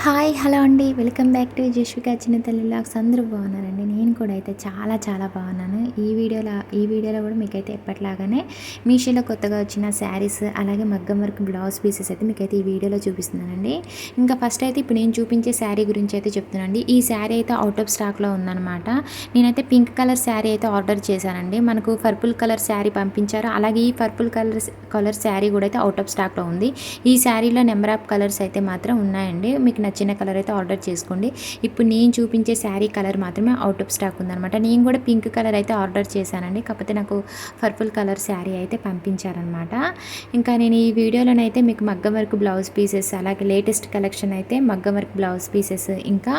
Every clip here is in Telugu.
హాయ్ హలో అండి, వెల్కమ్ బ్యాక్ టు జశ్విక చిన్న తల్లి వ్లాగ్స్. అందరూ బాగున్నారండి. నేను కూడా అయితే చాలా చాలా బాగున్నాను. ఈ వీడియోలో కూడా మీకైతే ఎప్పటిలాగానే మీషోలో కొత్తగా వచ్చిన శారీస్ అలాగే మగ్గం వర్క్ బ్లౌజ్ పీసెస్ అయితే మీకైతే ఈ వీడియోలో చూపిస్తున్నానండి. ఇంకా ఫస్ట్ అయితే ఇప్పుడు నేను చూపించే శారీ గురించి అయితే చెప్తున్నానండి. ఈ శారీ అయితే అవుట్ ఆఫ్ స్టాక్లో ఉందన్నమాట. నేనైతే పింక్ కలర్ శారీ అయితే ఆర్డర్ చేశానండి. మనకు పర్పుల్ కలర్ శారీ పంపించారు. అలాగే ఈ పర్పుల్ కలర్ శారీ కూడా అయితే అవుట్ ఆఫ్ స్టాక్లో ఉంది. ఈ శారీలో నెంబర్ ఆఫ్ కలర్స్ అయితే మాత్రం ఉన్నాయండి. మీకు నచ్చిన కలర్ అయితే ఆర్డర్ చేసుకోండి. ఇప్పుడు నేను చూపించే శారీ కలర్ మాత్రమే అవుట్ ఆఫ్ స్టాక్ ఉందనమాట. నేను కూడా పింక్ కలర్ అయితే ఆర్డర్ చేశానండి. కాకపోతే నాకు పర్పుల్ కలర్ శారీ అయితే పంపించారనమాట. ఇంకా నేను ఈ వీడియోలోనైతే మీకు మగ్గం వర్క్ బ్లౌజ్ పీసెస్ అలాగే లేటెస్ట్ కలెక్షన్ అయితే మగ్గం వర్క్ బ్లౌజ్ పీసెస్ ఇంకా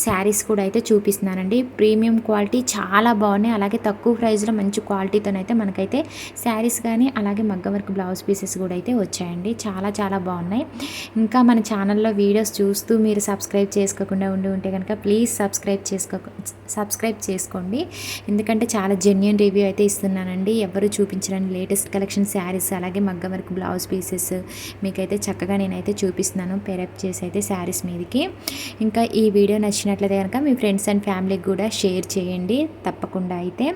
శారీస్ కూడా అయితే చూపిస్తున్నానండి. ప్రీమియం క్వాలిటీ చాలా బాగున్నాయి. అలాగే తక్కువ ప్రైస్లో మంచి క్వాలిటీతోనైతే మనకైతే శారీస్ కానీ అలాగే మగ్గం వర్క్ బ్లౌజ్ పీసెస్ కూడా అయితే వచ్చాయండి. చాలా చాలా బాగున్నాయి. ఇంకా మన ఛానల్లో వీడియోస్ చూస్తూ మీరు సబ్స్క్రైబ్ చేసుకోకుండా ఉంటే కనుక ప్లీజ్ సబ్స్క్రైబ్ చేసుకోండి. ఎందుకంటే చాలా జెన్యూన్ రివ్యూ అయితే ఇస్తున్నానండి. ఎవరు చూపించడానికి లేటెస్ట్ కలెక్షన్ శారీస్ అలాగే మగ్గం వర్క్ బ్లౌజ్ పీసెస్ మీకైతే చక్కగా నేనైతే చూపిస్తున్నాను పేరప్ చేసి అయితే శారీస్ మీదకి. ఇంకా ఈ వీడియో నచ్చినట్లయితే కనుక మీ ఫ్రెండ్స్ అండ్ ఫ్యామిలీకి కూడా షేర్ చేయండి తప్పకుండా అయితే.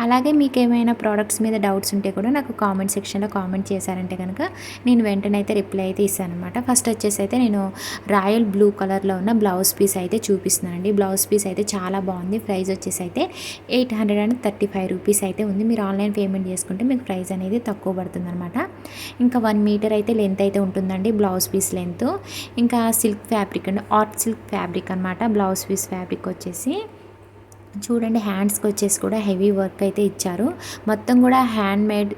అలాగే మీకు ఏమైనా ప్రోడక్ట్స్ మీద డౌట్స్ ఉంటే కూడా నాకు కామెంట్ సెక్షన్లో కామెంట్ చేశారంటే కనుక నేను వెంటనే అయితే రిప్లై అయితే ఇస్తాను అనమాట. ఫస్ట్ వచ్చేసి అయితే నేను రాయల్ బ్లూ కలర్లో ఉన్న బ్లౌజ్ పీస్ అయితే చూపిస్తున్నానండి. బ్లౌజ్ పీస్ అయితే చాలా బాగుంది. ప్రైస్ వచ్చేసి అయితే 835 రూపీస్ అయితే ఉంది. మీరు ఆన్లైన్ పేమెంట్ చేసుకుంటే మీకు ప్రైస్ అనేది తక్కువ పడుతుంది అనమాట. ఇంకా 1 మీటర్ అయితే లెంత్ అయితే ఉంటుందండి బ్లౌజ్ పీస్ లెంత్. ఇంకా సిల్క్ ఫ్యాబ్రిక్ అండి, ఆర్ట్ సిల్క్ ఫ్యాబ్రిక్ అనమాట. బ్లౌజ్ పీస్ ఫ్యాబ్రిక్ వచ్చేసి చూడండి, హ్యాండ్స్కి వచ్చేసి కూడా హెవీ వర్క్ అయితే ఇచ్చారు. మొత్తం కూడా హ్యాండ్ మేడ్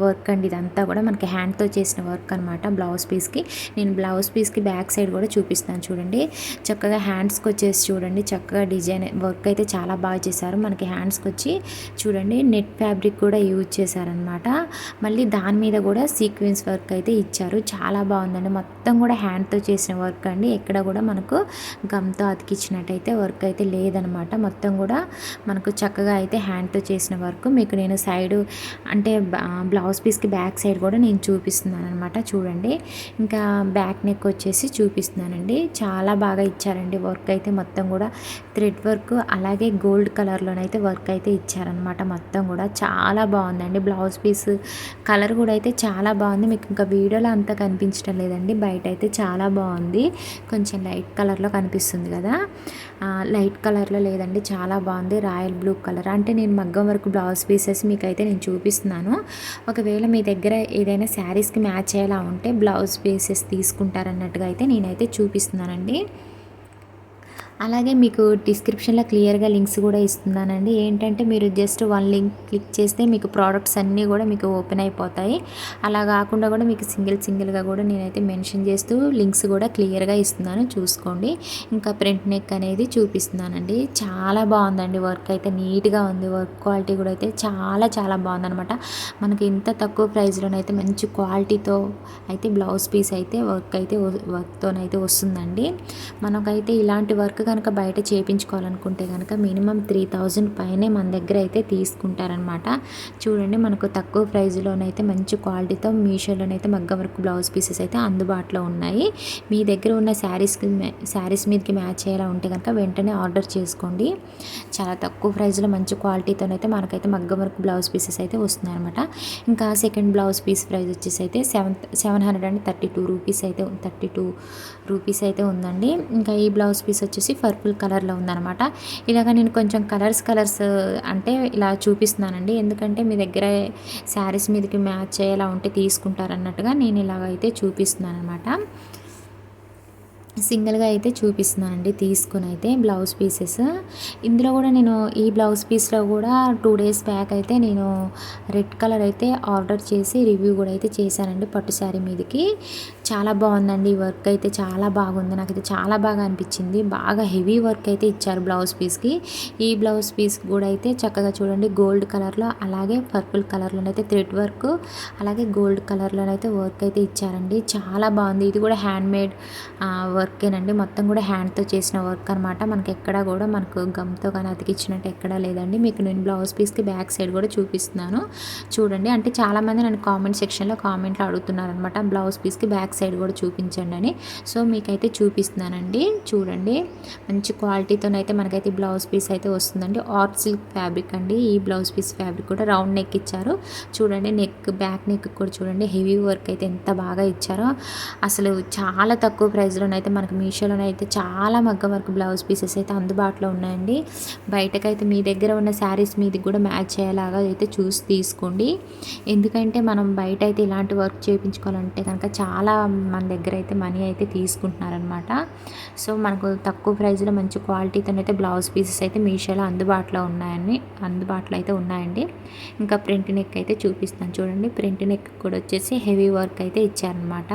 వర్క్ అండి. ఇదంతా కూడా మనకి హ్యాండ్తో చేసిన వర్క్ అనమాట. బ్లౌజ్ పీస్కి నేను బ్లౌజ్ పీస్కి బ్యాక్ సైడ్ కూడా చూపిస్తాను చూడండి. చక్కగా హ్యాండ్స్కి వచ్చేసి చూడండి, చక్కగా డిజైన్ వర్క్ అయితే చాలా బాగా చేశారు. మనకి హ్యాండ్స్కి వచ్చి చూడండి నెట్ ఫ్యాబ్రిక్ కూడా యూజ్ చేశారనమాట. మళ్ళీ దాని మీద కూడా సీక్వెన్స్ వర్క్ అయితే ఇచ్చారు. చాలా బాగుందండి. మొత్తం కూడా హ్యాండ్తో చేసిన వర్క్ అండి. ఎక్కడ కూడా మనకు గమ్తో అతికిచ్చినట్టయితే వర్క్ అయితే లేదనమాట. మొత్తం కూడా మనకు చక్కగా అయితే హ్యాండ్తో చేసిన వర్క్. మీకు నేను సైడు అంటే బ్లౌజ్ పీస్కి బ్యాక్ సైడ్ కూడా నేను చూపిస్తున్నాను అనమాట. చూడండి, ఇంకా బ్యాక్ నెక్ వచ్చేసి చూపిస్తున్నానండి. చాలా బాగా ఇచ్చారండి వర్క్ అయితే. మొత్తం కూడా థ్రెడ్ వర్క్ అలాగే గోల్డ్ కలర్లోనైతే వర్క్ అయితే ఇచ్చారనమాట. మొత్తం కూడా చాలా బాగుందండి. బ్లౌజ్ పీస్ కలర్ కూడా అయితే చాలా బాగుంది. మీకు ఇంకా వీడియోలో అంతా కనిపించడం లేదండి, బయట అయితే చాలా బాగుంది. కొంచెం లైట్ కలర్లో కనిపిస్తుంది కదా, లైట్ కలర్లో లేదండి, చాలా బాగుంది. రాయల్ బ్లూ కలర్ అంటే నేను మగ్గం వర్క్ బ్లౌజ్ పీసెస్ మీకైతే నేను చూపిస్తున్నాను. ఒకవేళ మీ దగ్గర ఏదైనా శారీస్కి మ్యాచ్ అయ్యేలా ఉంటే బ్లౌజ్ పీసెస్ తీసుకుంటారన్నట్టుగా అయితే నేనైతే చూపిస్తున్నానండి. అలాగే మీకు డిస్క్రిప్షన్లో క్లియర్గా లింక్స్ కూడా ఇస్తున్నానండి. ఏంటంటే మీరు జస్ట్ 1 లింక్ క్లిక్ చేస్తే మీకు ప్రోడక్ట్స్ అన్నీ కూడా మీకు ఓపెన్ అయిపోతాయి. అలా కాకుండా కూడా మీకు సింగిల్గా కూడా నేనైతే మెన్షన్ చేస్తూ లింక్స్ కూడా క్లియర్గా ఇస్తున్నాను, చూసుకోండి. ఇంకా ప్రింట్ నెక్ అనేది చూపిస్తున్నానండి. చాలా బాగుందండి వర్క్ అయితే, నీట్గా ఉంది. వర్క్ క్వాలిటీ కూడా అయితే చాలా చాలా బాగుందనమాట. మనకి ఇంత తక్కువ ప్రైస్లోనైతే మంచి క్వాలిటీతో అయితే బ్లౌజ్ పీస్ అయితే వర్క్తోనైతే వస్తుందండి. మనకైతే ఇలాంటి వర్క్ కనుక బయట చేయించుకోవాలనుకుంటే కనుక మినిమం 3000 పైనే మన దగ్గర అయితే తీసుకుంటారనమాట. చూడండి, మనకు తక్కువ ప్రైస్లోనైతే మంచి క్వాలిటీతో మీషోలోనైతే మగ్గం వర్క్ బ్లౌజ్ పీసెస్ అయితే అందుబాటులో ఉన్నాయి. మీ దగ్గర ఉన్న శారీస్ మీదకి మ్యాచ్ అయ్యేలా ఉంటే కనుక వెంటనే ఆర్డర్ చేసుకోండి. చాలా తక్కువ ప్రైస్లో మంచి క్వాలిటీతోనైతే మనకైతే మగ్గం వర్క్ బ్లౌజ్ పీసెస్ అయితే వస్తున్నాయి అనమాట. ఇంకా సెకండ్ బ్లౌజ్ పీస్ ప్రైస్ వచ్చేసి అయితే 732 రూపీస్ అయితే ఉందండి. ఇంకా ఈ బ్లౌజ్ పీస్ వచ్చేసి పర్పుల్ కలర్లో ఉందన్నమాట. ఇలాగ నేను కొంచెం కలర్స్ అంటే ఇలా చూపిస్తున్నానండి. ఎందుకంటే మీ దగ్గర శారీస్ మీదకి మ్యాచ్ అయ్యేలా ఉంటే తీసుకుంటారన్నట్టుగా నేను ఇలాగైతే చూపిస్తున్నాను అనమాట. సింగిల్గా అయితే చూపిస్తున్నానండి తీసుకుని అయితే బ్లౌజ్ పీసెస్. ఇందులో కూడా నేను ఈ బ్లౌజ్ పీస్లో కూడా 2 డేస్ బ్యాక్ అయితే నేను రెడ్ కలర్ అయితే ఆర్డర్ చేసి రివ్యూ కూడా అయితే చేశానండి పట్టు శారీ మీదకి. చాలా బాగుందండి. ఈ వర్క్ అయితే చాలా బాగుంది. నాకైతే చాలా బాగా అనిపించింది. బాగా హెవీ వర్క్ అయితే ఇచ్చారు బ్లౌజ్ పీస్కి. ఈ బ్లౌజ్ పీస్ కూడా అయితే చక్కగా చూడండి, గోల్డ్ కలర్లో అలాగే పర్పుల్ కలర్లోనైతే థ్రెడ్ వర్క్ అలాగే గోల్డ్ కలర్లోనైతే వర్క్ అయితే ఇచ్చారండి. చాలా బాగుంది. ఇది కూడా హ్యాండ్ మేడ్ వర్కేనండి. మొత్తం కూడా హ్యాండ్తో చేసిన వర్క్ అనమాట. మనకి ఎక్కడా కూడా మనకు గమ్తో కానీ అతికిచ్చినట్టు ఎక్కడా లేదండి. మీకు నేను బ్లౌజ్ పీస్కి బ్యాక్ సైడ్ కూడా చూపిస్తున్నాను చూడండి. అంటే చాలామంది నన్ను కామెంట్ సెక్షన్లో కామెంట్లో అడుగుతున్నారనమాట, బ్లౌజ్ పీస్కి బ్యాక్ సైడ్ కూడా చూపించండి అని. సో మీకైతే చూపిస్తున్నానండి. చూడండి మంచి క్వాలిటీతోనైతే మనకైతే బ్లౌజ్ పీస్ అయితే వస్తుందండి. ఆర్ట్ సిల్క్ ఫ్యాబ్రిక్ అండి. ఈ బ్లౌజ్ పీస్ ఫ్యాబ్రిక్ కూడా రౌండ్ నెక్ ఇచ్చారు. చూడండి నెక్ బ్యాక్ నెక్ కూడా చూడండి హెవీ వర్క్ అయితే ఎంత బాగా ఇచ్చారో. అసలు చాలా తక్కువ ప్రైస్లోనైతే మనకి మీషోలోనైతే చాలా మగ్గం వర్క్ బ్లౌజ్ పీసెస్ అయితే అందుబాటులో ఉన్నాయండి. బయటకైతే మీ దగ్గర ఉన్న శారీస్ మీది కూడా మ్యాచ్ అయ్యేలాగా అయితే చూసి తీసుకోండి. ఎందుకంటే మనం బయట అయితే ఇలాంటి వర్క్ చేయించుకోవాలంటే కనుక చాలా మన దగ్గర అయితే మనీ అయితే తీసుకుంటున్నారనమాట. సో మనకు తక్కువ ప్రైస్లో మంచి క్వాలిటీతో అయితే బ్లౌజ్ పీసెస్ అయితే మీషోలో అందుబాటులో అయితే ఉన్నాయండి. ఇంకా ప్రింట్ నెక్ అయితే చూపిస్తాను చూడండి. ప్రింట్ నెక్ కూడా వచ్చేసి హెవీ వర్క్ అయితే ఇచ్చారనమాట.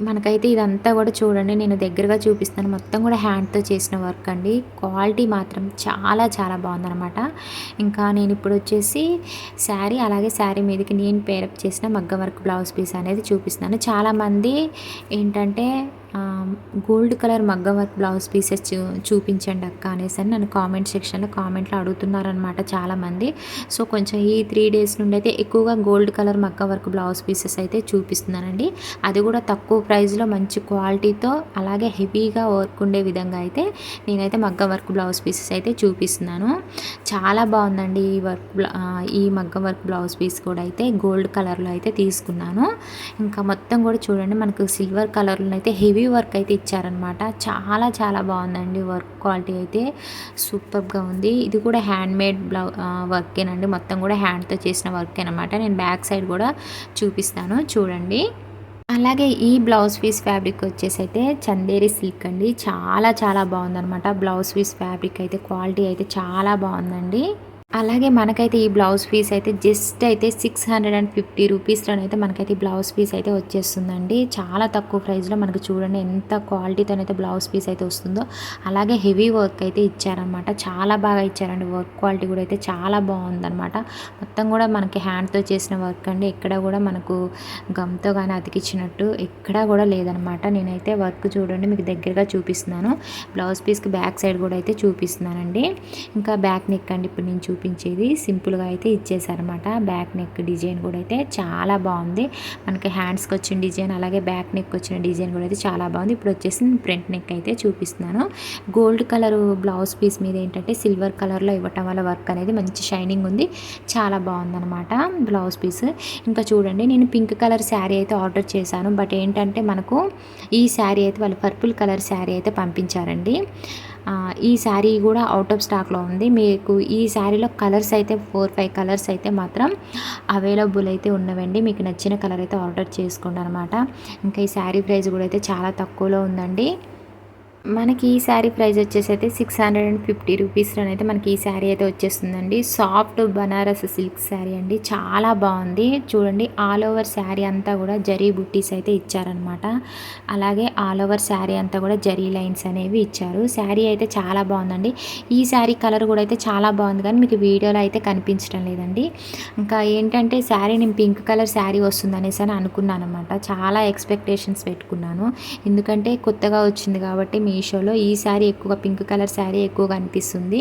మనకైతే ఇదంతా కూడా చూడండి నేను దగ్గరగా చూపిస్తాను. మొత్తం కూడా హ్యాండ్తో చేసిన వర్క్ అండి. క్వాలిటీ మాత్రం చాలా చాలా బాగుందనమాట. ఇంకా నేను ఇప్పుడు వచ్చేసి శారీ అలాగే శారీ మీదకి నేను పేరప్ చేసిన మగ్గం వర్క్ బ్లౌజ్ పీస్ అనేది చూపిస్తున్నాను. చాలామంది ఏంటంటే గోల్డ్ కలర్ మగ్గం వర్క్ బ్లౌజ్ పీసెస్ చూపించండి అక్క అనేసి అని నన్ను కామెంట్ సెక్షన్లో కామెంట్లో అడుగుతున్నారనమాట చాలామంది. సో కొంచెం ఈ 3 డేస్ నుండి అయితే ఎక్కువగా గోల్డ్ కలర్ మగ్గం వర్క్ బ్లౌజ్ పీసెస్ అయితే చూపిస్తున్నానండి. అది కూడా తక్కువ ప్రైస్లో మంచి క్వాలిటీతో అలాగే హెవీగా వర్క్ ఉండే విధంగా అయితే నేనైతే మగ్గం వర్క్ బ్లౌజ్ పీసెస్ అయితే చూపిస్తున్నాను. చాలా బాగుందండి ఈ మగ్గం వర్క్ బ్లౌజ్ పీస్ కూడా అయితే గోల్డ్ కలర్లో అయితే తీసుకున్నాను. ఇంకా మొత్తం కూడా చూడండి మనకు సిల్వర్ కలర్లో అయితే హెవీ వర్క్ అయితే ఇచ్చారనమాట. చాలా చాలా బాగుందండి. వర్క్ క్వాలిటీ అయితే సూపర్గా ఉంది. ఇది కూడా హ్యాండ్ మేడ్ వర్కేనండి. మొత్తం కూడా హ్యాండ్తో చేసిన వర్క్ అనమాట. నేను బ్యాక్ సైడ్ కూడా చూపిస్తాను చూడండి. అలాగే ఈ బ్లౌజ్ పీస్ ఫ్యాబ్రిక్ వచ్చేసి అయితే చందేరి సిల్క్ అండి. చాలా చాలా బాగుందనమాట. బ్లౌజ్ పీస్ ఫ్యాబ్రిక్ అయితే క్వాలిటీ అయితే చాలా బాగుందండి. అలాగే మనకైతే ఈ బ్లౌజ్ పీస్ అయితే జస్ట్ అయితే 650 రూపీస్లోనైతే మనకైతే బ్లౌజ్ పీస్ అయితే వచ్చేస్తుందండి. చాలా తక్కువ ప్రైస్లో మనకు చూడండి ఎంత క్వాలిటీతోనైతే బ్లౌజ్ పీస్ అయితే వస్తుందో. అలాగే హెవీ వర్క్ అయితే ఇచ్చారనమాట. చాలా బాగా ఇచ్చారండి. వర్క్ క్వాలిటీ కూడా అయితే చాలా బాగుందనమాట. మొత్తం కూడా మనకి హ్యాండ్తో చేసిన వర్క్ అండి. ఎక్కడ కూడా మనకు గమ్తో కానీ అతికిచ్చినట్టు ఎక్కడా కూడా లేదనమాట. నేనైతే వర్క్ చూడండి మీకు దగ్గరగా చూపిస్తున్నాను. బ్లౌజ్ పీస్కి బ్యాక్ సైడ్ కూడా అయితే చూపిస్తున్నానండి. ఇంకా బ్యాక్ నెక్ అండి ఇప్పుడు నేను చూపించేది సింపుల్గా అయితే ఇచ్చేసారనమాట. బ్యాక్ నెక్ డిజైన్ కూడా అయితే చాలా బాగుంది. మనకి హ్యాండ్స్కి వచ్చిన డిజైన్ అలాగే బ్యాక్ నెక్ వచ్చిన డిజైన్ కూడా అయితే చాలా బాగుంది. ఇప్పుడు వచ్చేసి ఫ్రంట్ నెక్ అయితే చూపిస్తున్నాను. గోల్డ్ కలర్ బ్లౌజ్ పీస్ మీద ఏంటంటే సిల్వర్ కలర్లో ఇవ్వటం వల్ల వర్క్ అనేది మంచి షైనింగ్ ఉంది. చాలా బాగుందనమాట బ్లౌజ్ పీస్. ఇంకా చూడండి నేను పింక్ కలర్ శారీ అయితే ఆర్డర్ చేశాను. బట్ ఏంటంటే మనకు ఈ శారీ అయితే వాళ్ళు పర్పుల్ కలర్ శారీ అయితే పంపించారండి. ఈ శారీ కూడా అవుట్ ఆఫ్ స్టాక్లో ఉంది. మీకు ఈ శారీలో కలర్స్ అయితే 4-5 కలర్స్ అయితే మాత్రం అవైలబుల్ అయితే ఉన్నవండి. మీకు నచ్చిన కలర్ అయితే ఆర్డర్ చేసుకోండి అనమాట. ఇంకా ఈ శారీ ప్రైస్ కూడా అయితే చాలా తక్కువలో ఉందండి. మనకి ఈ శారీ ప్రైస్ వచ్చేసి అయితే 650 రూపీస్లోనైతే మనకి ఈ శారీ అయితే వచ్చేస్తుందండి. సాఫ్ట్ బనారస్ సిల్క్ శారీ అండి. చాలా బాగుంది. చూడండి ఆల్ ఓవర్ శారీ అంతా కూడా జరీ బుట్టీస్ అయితే ఇచ్చారనమాట. అలాగే ఆల్ ఓవర్ శారీ అంతా కూడా జరీ లైన్స్ అనేవి ఇచ్చారు. శారీ అయితే చాలా బాగుందండి. ఈ శారీ కలర్ కూడా అయితే చాలా బాగుంది కానీ మీకు వీడియోలో అయితే కనిపించడం లేదండి. ఇంకా ఏంటంటే శారీ నేను పింక్ కలర్ శారీ వస్తుంది అనేసి అని అనుకున్నాను అనమాట. చాలా ఎక్స్పెక్టేషన్స్ పెట్టుకున్నాను. ఎందుకంటే కొత్తగా వచ్చింది కాబట్టి మీషోలో ఈ శారీ ఎక్కువగా పింక్ కలర్ శారీ ఎక్కువగా అనిపిస్తుంది.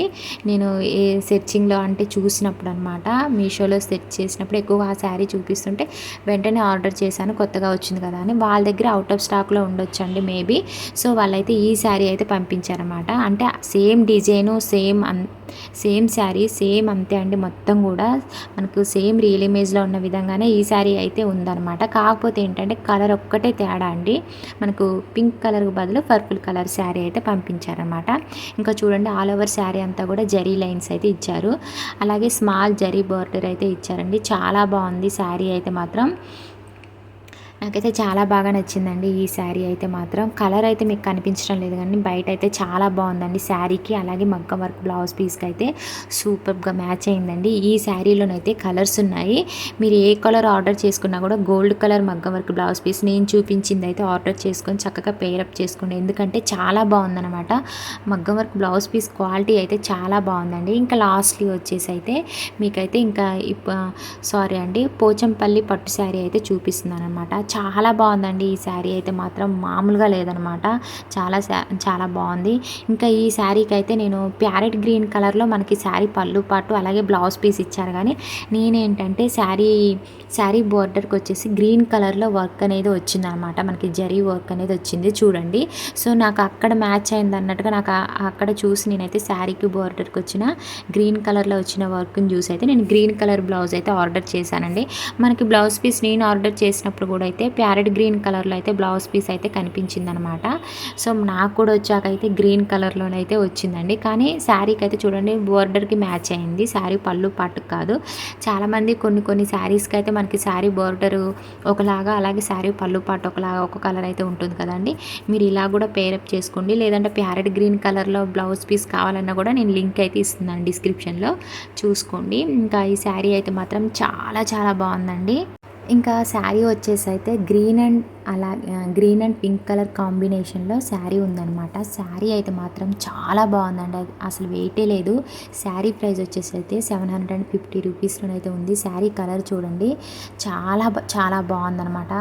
నేను ఏ సెర్చింగ్లో అంటే చూసినప్పుడు అనమాట మీషోలో సెర్చ్ చేసినప్పుడు ఎక్కువగా ఆ శారీ చూపిస్తుంటే వెంటనే ఆర్డర్ చేశాను. కొత్తగా వచ్చింది కదా అని. వాళ్ళ దగ్గర అవుట్ ఆఫ్ స్టాక్లో ఉండొచ్చండి మేబీ. సో వాళ్ళైతే ఈ శారీ అయితే పంపించారన్నమాట. అంటే same design same sari same అంతే అండి. మొత్తం కూడా మనకు సేమ్ రియల్ ఇమేజ్లో ఉన్న విధంగానే ఈ శారీ అయితే ఉందన్నమాట. కాకపోతే ఏంటంటే కలర్ ఒక్కటే తేడా అండి. మనకు పింక్ కలర్కి బదులు పర్పుల్ కలర్ శారీ అయితే పంపించారనమాట. ఇంకా చూడండి ఆల్ ఓవర్ శారీ అంతా కూడా జరీ లైన్స్ అయితే ఇచ్చారు. అలాగే స్మాల్ జరీ బార్డర్ అయితే ఇచ్చారండి. చాలా బాగుంది శారీ అయితే మాత్రం. నాకైతే చాలా బాగా నచ్చిందండి ఈ శారీ అయితే మాత్రం. కలర్ అయితే మీకు కనిపించడం లేదు కానీ బయట అయితే చాలా బాగుందండి శారీకి. అలాగే మగ్గం వర్క్ బ్లౌజ్ పీస్కి అయితే సూపర్గా మ్యాచ్ అయిందండి. ఈ శారీలోనైతే కలర్స్ ఉన్నాయి. మీరు ఏ కలర్ ఆర్డర్ చేసుకున్నా కూడా గోల్డ్ కలర్ మగ్గం వర్క్ బ్లౌజ్ పీస్ నేను చూపించింది అయితే ఆర్డర్ చేసుకొని చక్కగా పేరప్ చేసుకోండి. ఎందుకంటే చాలా బాగుందన్నమాట. మగ్గం వర్క్ బ్లౌజ్ పీస్ క్వాలిటీ అయితే చాలా బాగుందండి. ఇంకా లాస్ట్లీ వచ్చేసి అయితే మీకైతే ఇంకా సారీ అండి పోచంపల్లి పట్టు శారీ అయితే చూపిస్తున్నాను అనమాట. చాలా బాగుందండి ఈ శారీ అయితే మాత్రం మామూలుగా లేదనమాట. చాలా బాగుంది. ఇంకా ఈ శారీకి అయితే నేను ప్యారెట్ గ్రీన్ కలర్లో మనకి శారీ పళ్ళు పాటు అలాగే బ్లౌజ్ పీస్ ఇచ్చారు. కానీ నేనేంటంటే శారీ బోర్డర్కి వచ్చేసి గ్రీన్ కలర్లో వర్క్ అనేది వచ్చిందనమాట. మనకి జరీ వర్క్ అనేది వచ్చింది చూడండి. సో నాకు అక్కడ మ్యాచ్ అయింది అన్నట్టుగా నాకు అక్కడ చూసి నేనైతే శారీకి బోర్డర్కి వచ్చిన గ్రీన్ కలర్లో వచ్చిన వర్క్ని చూసి అయితే నేను గ్రీన్ కలర్ బ్లౌజ్ అయితే ఆర్డర్ చేశానండి. మనకి బ్లౌజ్ పీస్ నేను ఆర్డర్ చేసినప్పుడు కూడా అయితే ప్యారెట్ గ్రీన్ కలర్లో అయితే బ్లౌజ్ పీస్ అయితే కనిపించింది అనమాట. సో నాకు కూడా వచ్చాక అయితే గ్రీన్ కలర్లోనైతే వచ్చిందండి. కానీ శారీకి అయితే చూడండి బోర్డర్కి మ్యాచ్ అయింది. శారీ పళ్ళు పాటుకు కాదు. చాలామంది కొన్ని శారీస్కి అయితే మనకి శారీ బోర్డరు ఒకలాగా అలాగే శారీ పళ్ళు పాటు ఒకలాగా ఒక కలర్ అయితే ఉంటుంది కదండి. మీరు ఇలా కూడా పేరప్ చేసుకోండి. లేదంటే ప్యారెట్ గ్రీన్ కలర్లో బ్లౌజ్ పీస్ కావాలన్నా కూడా నేను లింక్ అయితే ఇస్తున్నాను డిస్క్రిప్షన్లో, చూసుకోండి. ఇంకా ఈ శారీ అయితే మాత్రం చాలా బాగుందండి. ఇంకా శారీ వచ్చేసి అయితే గ్రీన్ అండ్ పింక్ కలర్ కాంబినేషన్లో శారీ ఉందన్నమాట. శారీ అయితే మాత్రం చాలా బాగుందండి. అసలు వెయిటే లేదు. శారీ ప్రైస్ వచ్చేసి అయితే 750 రూపీస్లోనైతే ఉంది. శారీ కలర్ చూడండి చాలా బాగుందనమాట.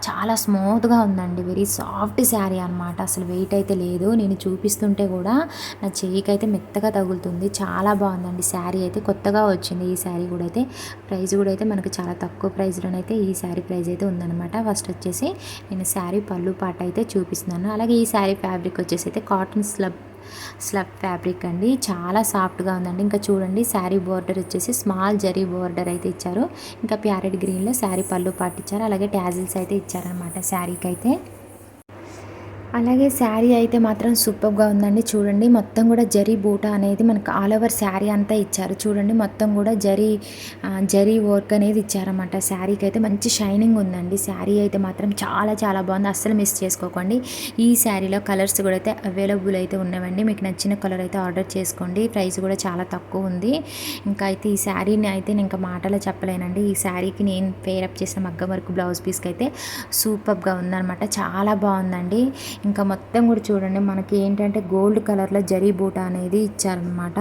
చాలా స్మూత్గా ఉందండి. వెరీ సాఫ్ట్ శారీ అనమాట. అసలు వెయిట్ అయితే లేదు. నేను చూపిస్తుంటే కూడా నా చెయ్యికి అయితే మెత్తగా తగులుతుంది. చాలా బాగుందండి శారీ అయితే. కొత్తగా వచ్చింది ఈ శారీ కూడా అయితే. ప్రైస్ కూడా అయితే మనకు చాలా తక్కువ ప్రైస్లోనే అయితే ఈ శారీ ప్రైస్ అయితే ఉందన్నమాట. ఫస్ట్ వచ్చేసి నేను శారీ పళ్ళు పాట అయితే చూపిస్తున్నాను. అలాగే ఈ శారీ ఫ్యాబ్రిక్ వచ్చేసి అయితే కాటన్ స్లబ్ ఫ్యాబ్రిక్ అండి. చాలా సాఫ్ట్గా ఉందండి. ఇంకా చూడండి శారీ బోర్డర్ వచ్చేసి స్మాల్ జరీ బోర్డర్ అయితే ఇచ్చారు. ఇంకా ప్యారెట్ గ్రీన్లో శారీ పళ్ళు పాట ఇచ్చారు. అలాగే ట్యాజిల్స్ అయితే ఇచ్చారనమాట శారీకి అయితే. అలాగే శారీ అయితే మాత్రం సూపర్గా ఉందండి. చూడండి మొత్తం కూడా జరీ బూట అనేది మనకు ఆల్ ఓవర్ శారీ అంతా ఇచ్చారు. చూడండి మొత్తం కూడా జరీ వర్క్ అనేది ఇచ్చారన్నమాట. శారీకి అయితే మంచి షైనింగ్ ఉందండి. శారీ అయితే మాత్రం చాలా బాగుంది. అస్సలు మిస్ చేసుకోకండి. ఈ శారీలో కలర్స్ కూడా అయితే అవైలబుల్ అయితే ఉన్నాయండి. మీకు నచ్చిన కలర్ అయితే ఆర్డర్ చేసుకోండి. ప్రైస్ కూడా చాలా తక్కువ ఉంది. ఇంకా అయితే ఈ శారీని అయితే నేను ఇంకా మాటలో చెప్పలేనండి. ఈ శారీకి నేను పేరప్ చేసిన మగ్గం వర్క్ బ్లౌజ్ పీస్కి అయితే సూపర్గా ఉందన్నమాట. చాలా బాగుందండి. ఇంకా మొత్తం కూడా చూడండి మనకి ఏంటంటే గోల్డ్ కలర్లో జరీ బూట అనేది ఇచ్చారనమాట.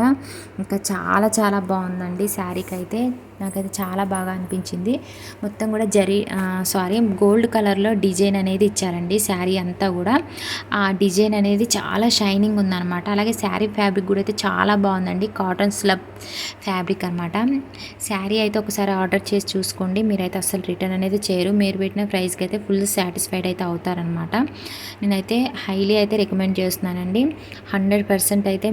ఇంకా చాలా బాగుందండి శారీకి అయితే. నాకైతే చాలా బాగా అనిపించింది. మొత్తం కూడా గోల్డ్ కలర్లో డిజైన్ అనేది ఇచ్చారండి శారీ అంతా కూడా. ఆ డిజైన్ అనేది చాలా షైనింగ్ ఉందన్నమాట. అలాగే శారీ ఫ్యాబ్రిక్ కూడా అయితే చాలా బాగుందండి. కాటన్ స్లబ్ ఫ్యాబ్రిక్ అనమాట. శారీ అయితే ఒకసారి ఆర్డర్ చేసి చూసుకోండి. మీరైతే అసలు రిటర్న్ అనేది చేయరు. మీరు పెట్టిన ప్రైస్కి అయితే ఫుల్ సాటిస్ఫైడ్ అయితే అవుతారనమాట. నేనైతే హైలీ అయితే రికమెండ్ చేస్తున్నానండి. 100% అయితే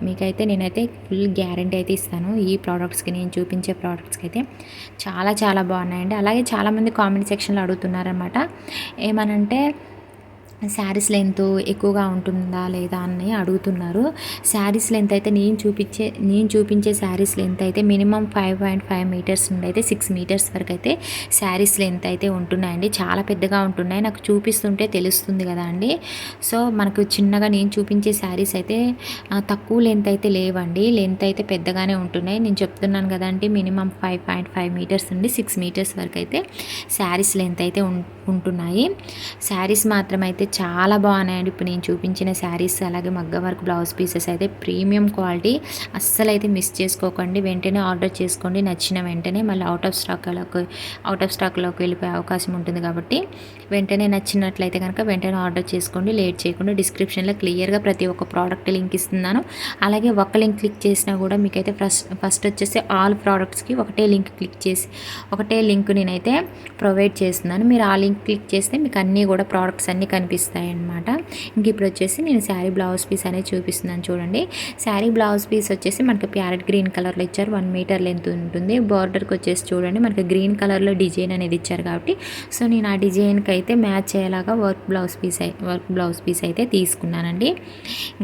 మీకైతే నేనైతే ఫుల్ గ్యారంటీ అయితే ఇస్తాను. ఈ ప్రోడక్ట్స్కి నేను చూపించే ప్రోడక్ట్స్ అయితే చాలా బాగున్నాయండి. అలాగే చాలామంది కామెంట్ సెక్షన్లో అడుగుతున్నారనమాట, ఏమనంటే శారీస్ లెంత్ ఎక్కువగా ఉంటుందా లేదా అని అడుగుతున్నారు. శారీస్ లెంత్ అయితే నేను చూపించే శారీస్ లెంత్ అయితే మినిమం 5.5 మీటర్స్ నుండి అయితే 6 మీటర్స్ వరకు అయితే శారీస్ లెంత్ అయితే ఉంటున్నాయండి. చాలా పెద్దగా ఉంటున్నాయి. నాకు చూపిస్తుంటే తెలుస్తుంది కదా అండి. సో మనకు చిన్నగా నేను చూపించే శారీస్ అయితే తక్కువ లెంత్ అయితే లేవండి. లెంత్ అయితే పెద్దగానే ఉంటున్నాయి. నేను చెప్తున్నాను కదండి, మినిమం 5.5 మీటర్స్ నుండి 6 మీటర్స్ వరకు అయితే శారీస్ లెంత్ అయితే ఉంటున్నాయి. శారీస్ మాత్రం అయితే చాలా బాగున్నాయండి. ఇప్పుడు నేను చూపించిన శారీస్ అలాగే మగ్గం వర్క్ బ్లౌజ్ పీసెస్ అయితే ప్రీమియం క్వాలిటీ. అస్సలు అయితే మిస్ చేసుకోకండి. వెంటనే ఆర్డర్ చేసుకోండి. నచ్చిన వెంటనే మళ్ళీ అవుట్ ఆఫ్ స్టాక్లోకి వెళ్ళిపోయే అవకాశం ఉంటుంది కాబట్టి వెంటనే నచ్చినట్లయితే కనుక వెంటనే ఆర్డర్ చేసుకోండి. లేట్ చేయకుండా డిస్క్రిప్షన్లో క్లియర్గా ప్రతి ఒక్క ప్రోడక్ట్ లింక్ ఇస్తున్నాను. అలాగే ఒక లింక్ క్లిక్ చేసినా కూడా మీకైతే ఫస్ట్ వచ్చేసి ఆల్ ప్రోడక్ట్స్కి ఒకటే లింక్ నేనైతే ప్రొవైడ్ చేస్తున్నాను. మీరు ఆ లింక్ క్లిక్ చేస్తే మీకు అన్నీ కూడా ప్రోడక్ట్స్ అన్నీ కనిపిస్తాయి అన్నమాట. ఇంక ఇప్పుడు వచ్చేసి నేను శారీ బ్లౌజ్ పీస్ అనేది చూపిస్తున్నాను చూడండి. శారీ బ్లౌజ్ పీస్ వచ్చేసి మనకి ప్యారెట్ గ్రీన్ కలర్లో ఇచ్చారు. 1 మీటర్ లెంత్ ఉంటుంది. బార్డర్కి వచ్చేసి చూడండి మనకి గ్రీన్ కలర్లో డిజైన్ అనేది ఇచ్చారు కాబట్టి సో నేను ఆ డిజైన్కి అయితే మ్యాచ్ అయ్యేలాగా వర్క్ బ్లౌజ్ పీస్ అయితే తీసుకున్నానండి.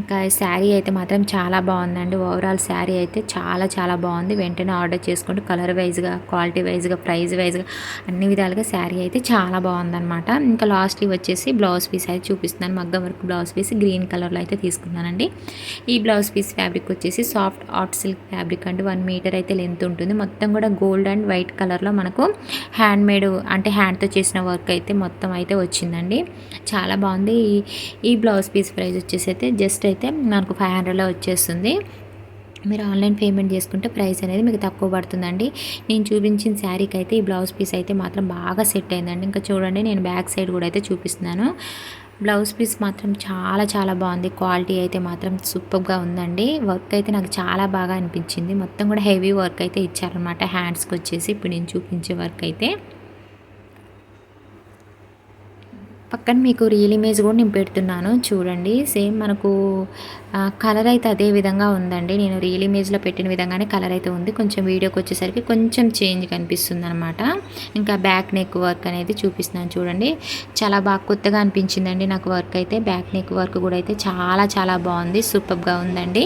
ఇంకా శారీ అయితే మాత్రం చాలా బాగుందండి. ఓవరాల్ శారీ అయితే చాలా బాగుంది. వెంటనే ఆర్డర్ చేసుకోండి. కలర్ వైజ్గా, క్వాలిటీ వైజ్గా, ప్రైస్ వైజ్గా అన్ని విధాలుగా శారీ అయితే చాలా బాగుందన్నమాట. ఇంకా లాస్ట్లీ వచ్చేసి బ్లౌజ్ పీస్ అయితే చూపిస్తున్నాను. మగ్గం వర్క్ బ్లౌజ్ పీస్ గ్రీన్ కలర్లో అయితే తీసుకున్నానండి. ఈ బ్లౌజ్ పీస్ ఫ్యాబ్రిక్ వచ్చేసి సాఫ్ట్ ఆర్ట్ సిల్క్ ఫ్యాబ్రిక్ అంటే 1 మీటర్ అయితే లెంత్ ఉంటుంది. మొత్తం కూడా గోల్డ్ అండ్ వైట్ కలర్లో మనకు హ్యాండ్మేడ్ అంటే హ్యాండ్తో చేసిన వర్క్ అయితే మొత్తం అయితే వచ్చిందండి. చాలా బాగుంది. ఈ బ్లౌజ్ పీస్ ప్రైస్ వచ్చేసి అయితే జస్ట్ అయితే మనకు 500లో వచ్చేస్తుంది. మీరు ఆన్లైన్ పేమెంట్ చేసుకుంటే ప్రైస్ అనేది మీకు తక్కువ పడుతుందండి. నేను చూపించిన శారీకి అయితే ఈ బ్లౌజ్ పీస్ అయితే మాత్రం బాగా సెట్ అయిందండి. ఇంకా చూడండి నేను బ్యాక్ సైడ్ కూడా అయితే చూపిస్తున్నాను. బ్లౌజ్ పీస్ మాత్రం చాలా చాలా బాగుంది. క్వాలిటీ అయితే మాత్రం సూపర్గా ఉందండి. వర్క్ అయితే నాకు చాలా బాగా అనిపించింది. మొత్తం కూడా హెవీ వర్క్ అయితే ఇచ్చారనమాట హ్యాండ్స్కి వచ్చేసి. ఇప్పుడు నేను చూపించే వర్క్ అయితే పక్కన మీకు రియల్ ఇమేజ్ కూడా నేను పెడుతున్నాను చూడండి. సేమ్ మనకు కలర్ అయితే అదే విధంగా ఉందండి. నేను రియల్ ఇమేజ్లో పెట్టిన విధంగానే కలర్ అయితే ఉంది. కొంచెం వీడియోకి వచ్చేసరికి కొంచెం చేంజ్ కనిపిస్తుంది అనమాట. ఇంకా బ్యాక్ నెక్ వర్క్ అనేది చూపిస్తున్నాను చూడండి. చాలా బాగా కొత్తగా అనిపించిందండి నాకు వర్క్ అయితే. బ్యాక్ నెక్ వర్క్ కూడా అయితే చాలా చాలా బాగుంది. సూపర్గా ఉందండి.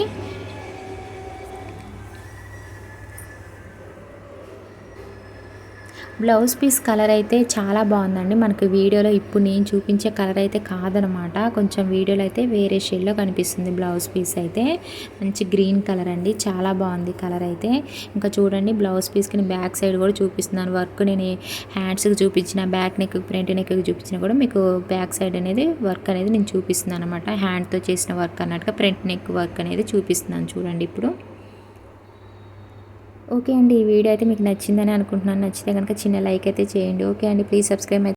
బ్లౌజ్ పీస్ కలర్ అయితే చాలా బాగుందండి. మనకి వీడియోలో ఇప్పుడు నేను చూపించే కలర్ అయితే కాదనమాట. కొంచెం వీడియోలో అయితే వేరే షేడ్లో కనిపిస్తుంది బ్లౌజ్ పీస్ అయితే. మంచి గ్రీన్ కలర్ అండి. చాలా బాగుంది కలర్ అయితే. ఇంకా చూడండి బ్లౌజ్ పీస్కి నేను బ్యాక్ సైడ్ కూడా చూపిస్తున్నాను వర్క్. నేను హ్యాండ్స్కి చూపించిన, బ్యాక్ నెక్, ఫ్రంట్ నెక్కి చూపించిన కూడా మీకు బ్యాక్ సైడ్ అనేది వర్క్ అనేది నేను చూపిస్తున్నాను అనమాట. హ్యాండ్తో చేసిన వర్క్ అన్నట్టుగా ఫ్రంట్ నెక్ వర్క్ అనేది చూపిస్తున్నాను చూడండి ఇప్పుడు. ఓకే అండి. ఈ వీడియో అయితే మీకు నచ్చిందని అనుకుంటున్నాను. నచ్చితే కనుక చిన్న లైక్ అయితే చేయండి. ఓకే అండి. Please subscribe my